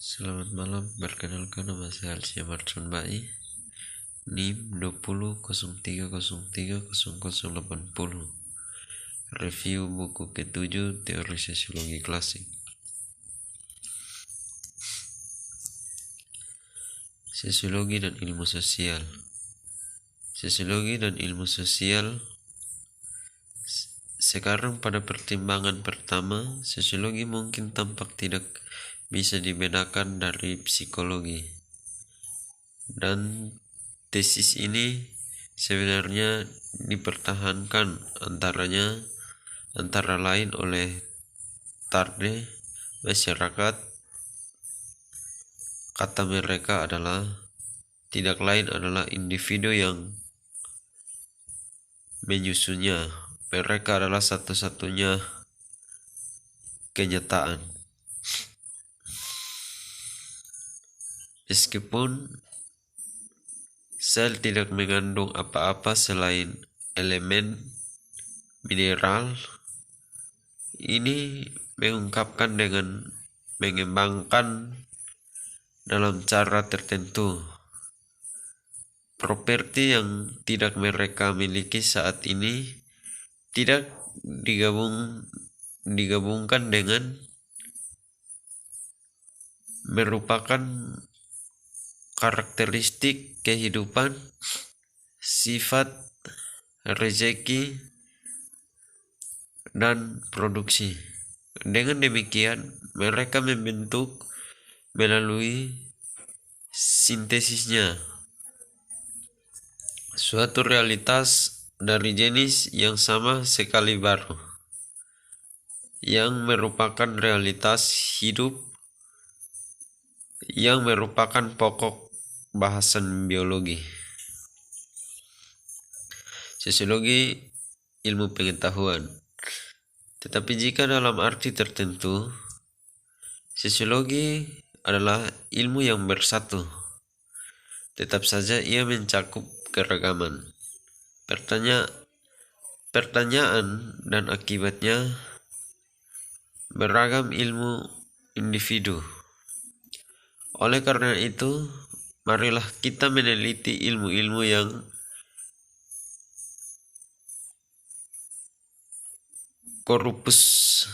Selamat malam, perkenalkan nama saya Alsia Marcon Bai, NIM 2003030080. Review buku ke-7 Teori Sosiologi Klasik. Sosiologi dan ilmu sosial. Sosiologi dan ilmu sosial. Sekarang pada pertimbangan pertama, sosiologi mungkin tampak tidak bisa dibedakan dari psikologi. Dan tesis ini sebenarnya dipertahankan antara lain oleh Tarde. Masyarakat, kata mereka adalah tidak lain adalah individu yang menyusunnya. Mereka adalah satu-satunya kenyataan. Meskipun sel tidak mengandung apa-apa selain elemen mineral, ini mengungkapkan dengan mengembangkan dalam cara tertentu properti yang tidak mereka miliki saat ini, tidak digabungkan dengan merupakan karakteristik kehidupan, sifat, rezeki, dan produksi. Dengan demikian, mereka membentuk melalui sintesisnya suatu realitas dari jenis yang sama sekali baru, yang merupakan realitas hidup, yang merupakan pokok bahasan biologi. Sosiologi ilmu pengetahuan. Tetapi jika dalam arti tertentu, sosiologi adalah ilmu yang bersatu. Tetap saja ia mencakup keragaman. Pertanyaan dan akibatnya beragam ilmu individu. Oleh karena itu, marilah kita meneliti ilmu-ilmu yang korpusnya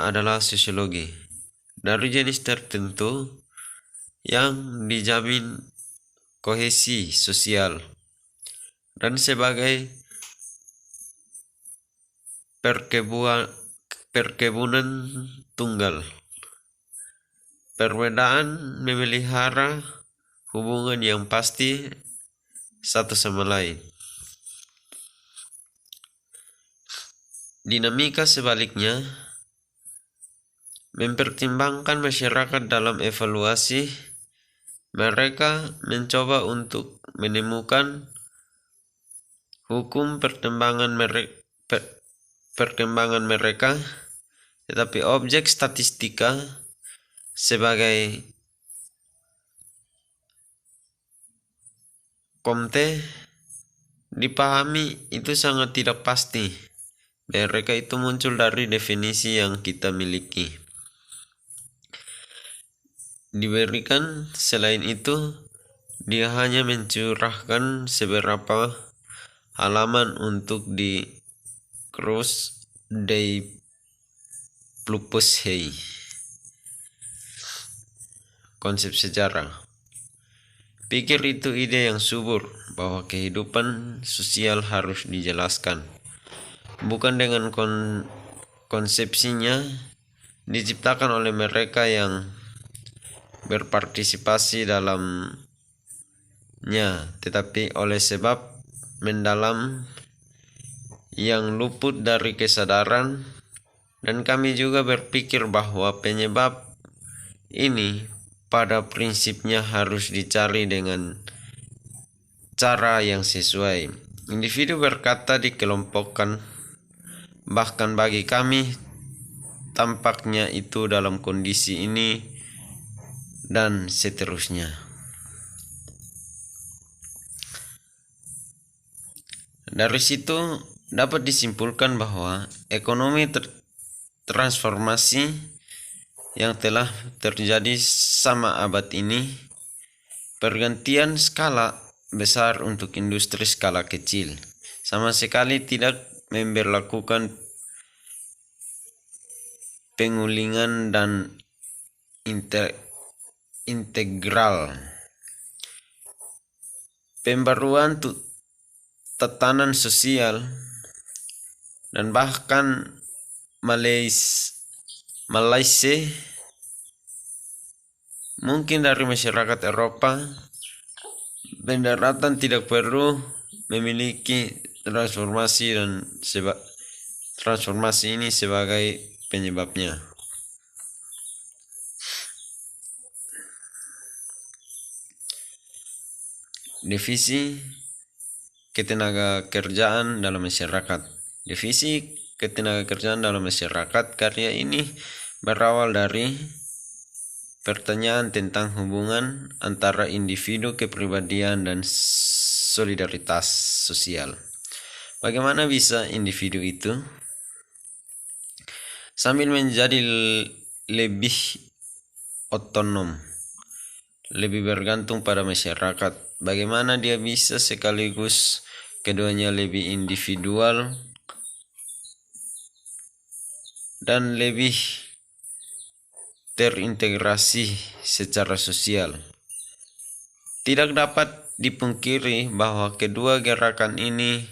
adalah sosiologi dari jenis tertentu yang dijamin kohesi sosial dan sebagai perkebunan tunggal. Perbedaan memelihara hubungan yang pasti satu sama lain. Dinamika sebaliknya mempertimbangkan masyarakat dalam evaluasi. Mereka mencoba untuk menemukan hukum perkembangan mereka, tetapi objek statistika sebagai komte dipahami itu sangat tidak pasti. Mereka itu muncul dari definisi yang kita miliki. Diberikan selain itu, dia hanya mencurahkan seberapa halaman untuk di Cross Day Plupushei. Konsep sejarah. Pikir itu ide yang subur bahwa kehidupan sosial harus dijelaskan. Bukan dengan konsepsinya diciptakan oleh mereka yang berpartisipasi dalamnya, tetapi oleh sebab mendalam yang luput dari kesadaran, dan kami juga berpikir bahwa penyebab ini pada prinsipnya harus dicari dengan cara yang sesuai. Individu berkata dikelompokkan, bahkan bagi kami tampaknya itu dalam kondisi ini dan seterusnya. Dari situ dapat disimpulkan bahwa ekonomi transformasi yang telah terjadi sama abad ini, pergantian skala besar untuk industri skala kecil, sama sekali tidak memberlakukan pengulingan dan integral. Pembaruan tatanan sosial dan bahkan Malaysia mungkin dari masyarakat Eropa, pendaratan tidak perlu memiliki transformasi dan transformasi ini sebagai penyebabnya. Divisi ketenaga kerjaan dalam masyarakat. Divisi ketenaga kerjaan dalam masyarakat karya ini berawal dari pertanyaan tentang hubungan antara individu, kepribadian, dan solidaritas sosial. Bagaimana bisa individu itu sambil menjadi lebih otonom, lebih bergantung pada masyarakat? Bagaimana dia bisa sekaligus keduanya lebih individual dan lebih terintegrasi secara sosial? Tidak dapat dipungkiri bahwa kedua gerakan ini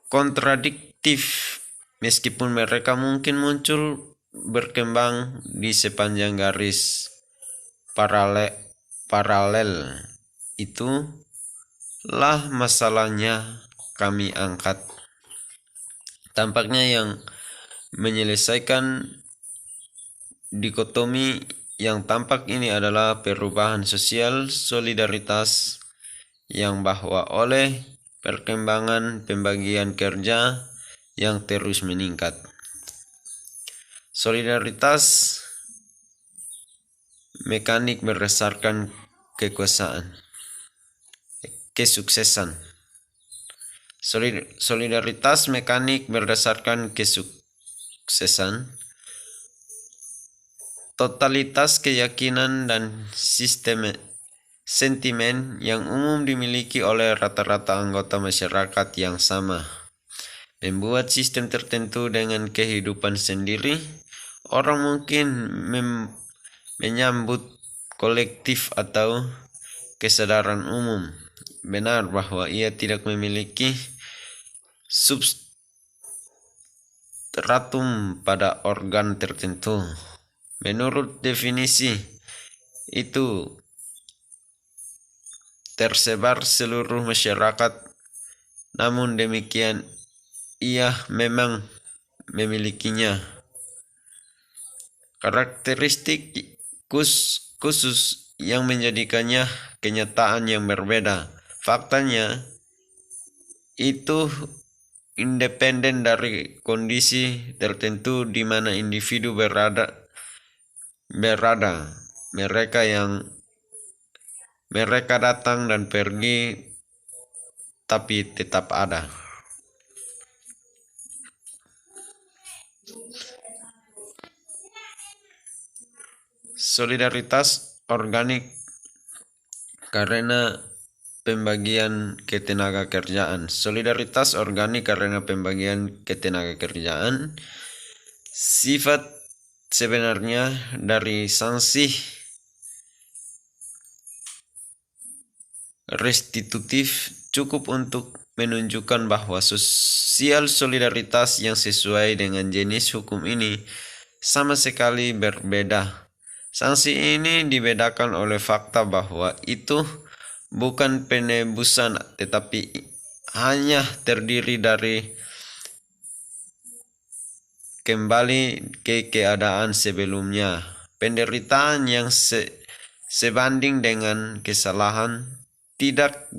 kontradiktif, meskipun mereka mungkin muncul berkembang di sepanjang garis paralel. Itulah masalahnya kami angkat. Tampaknya yang menyelesaikan dikotomi yang tampak ini adalah perubahan sosial solidaritas yang bahwa oleh perkembangan pembagian kerja yang terus meningkat. Solidaritas mekanik berdasarkan kesuksesan. Solidaritas mekanik berdasarkan kesuksesan. Totalitas keyakinan dan sentimen yang umum dimiliki oleh rata-rata anggota masyarakat yang sama. Membuat sistem tertentu dengan kehidupan sendiri, orang mungkin menyambut kolektif atau kesadaran umum benar bahwa ia tidak memiliki substratum pada organ tertentu. Menurut definisi itu tersebar seluruh masyarakat, namun demikian ia memang memilikinya karakteristik khusus yang menjadikannya kenyataan yang berbeda. Faktanya itu independen dari kondisi tertentu di mana individu berada. Mereka datang dan pergi, tapi tetap ada. Solidaritas organik karena pembagian ketenaga kerjaan. Solidaritas organik karena pembagian ketenaga kerjaan. Sifat sebenarnya dari sanksi restitutif cukup untuk menunjukkan bahwa sosial solidaritas yang sesuai dengan jenis hukum ini sama sekali berbeda. Sanksi ini dibedakan oleh fakta bahwa itu bukan penebusan, tetapi hanya terdiri dari kembali ke keadaan sebelumnya. Penderitaan yang sebanding dengan kesalahan tidak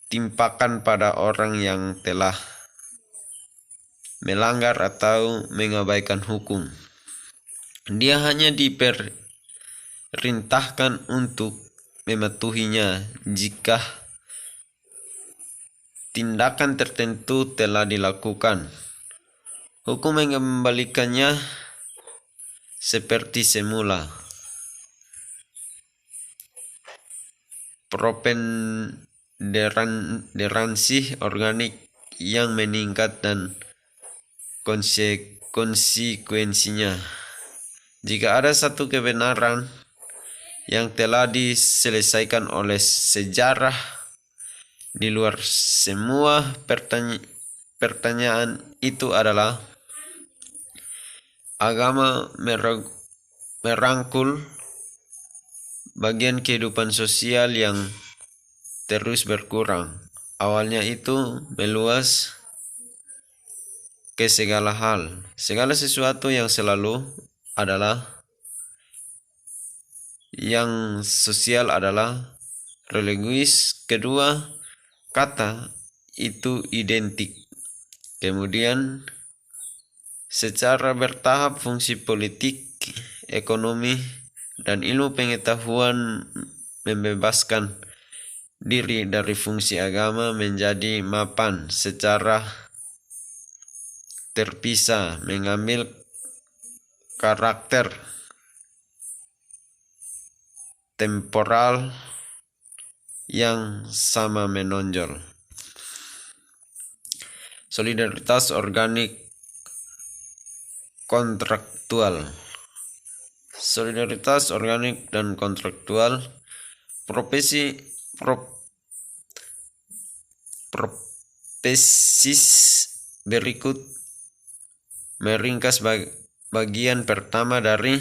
ditimpakan pada orang yang telah melanggar atau mengabaikan hukum. Dia hanya diperintahkan untuk mematuhinya jika tindakan tertentu telah dilakukan. Hukum mengembalikannya seperti semula. Preponderansi organik yang meningkat dan konsekuensinya. Jika ada satu kebenaran yang telah diselesaikan oleh sejarah di luar semua pertanyaan itu adalah agama merangkul bagian kehidupan sosial yang terus berkurang. Awalnya itu meluas ke segala hal. Segala sesuatu yang selalu adalah yang sosial adalah religius. Kedua kata itu identik. Kemudian secara bertahap fungsi politik, ekonomi, dan ilmu pengetahuan membebaskan diri dari fungsi agama menjadi mapan secara terpisah, mengambil karakter temporal yang sama menonjol. Solidaritas organik kontraktual. Solidaritas organik dan kontraktual. Propesis berikut meringkas bagian pertama dari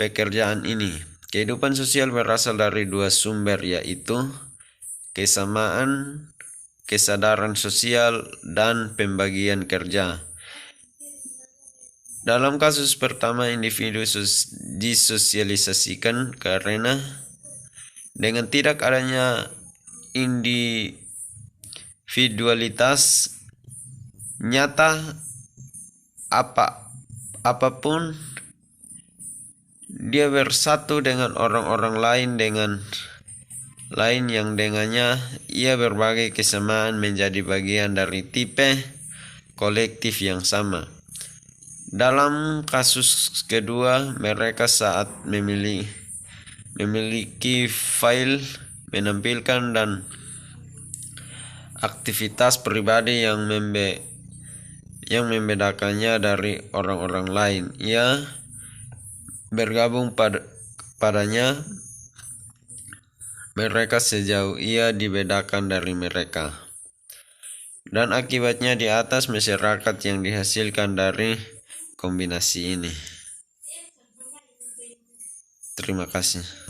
pekerjaan ini. Kehidupan sosial berasal dari dua sumber, yaitu kesamaan, kesadaran sosial, dan pembagian kerja. Dalam kasus pertama, individu disosialisasikan karena dengan tidak adanya individualitas nyata apapun, dia bersatu dengan orang-orang lain yang dengannya ia berbagai kesamaan menjadi bagian dari tipe kolektif yang sama. Dalam kasus kedua, mereka saat memiliki file, menampilkan, dan aktivitas pribadi yang membedakannya dari orang-orang lain. Ia bergabung padanya mereka sejauh ia dibedakan dari mereka. Dan akibatnya di atas masyarakat yang dihasilkan dari kombinasi ini. Terima kasih.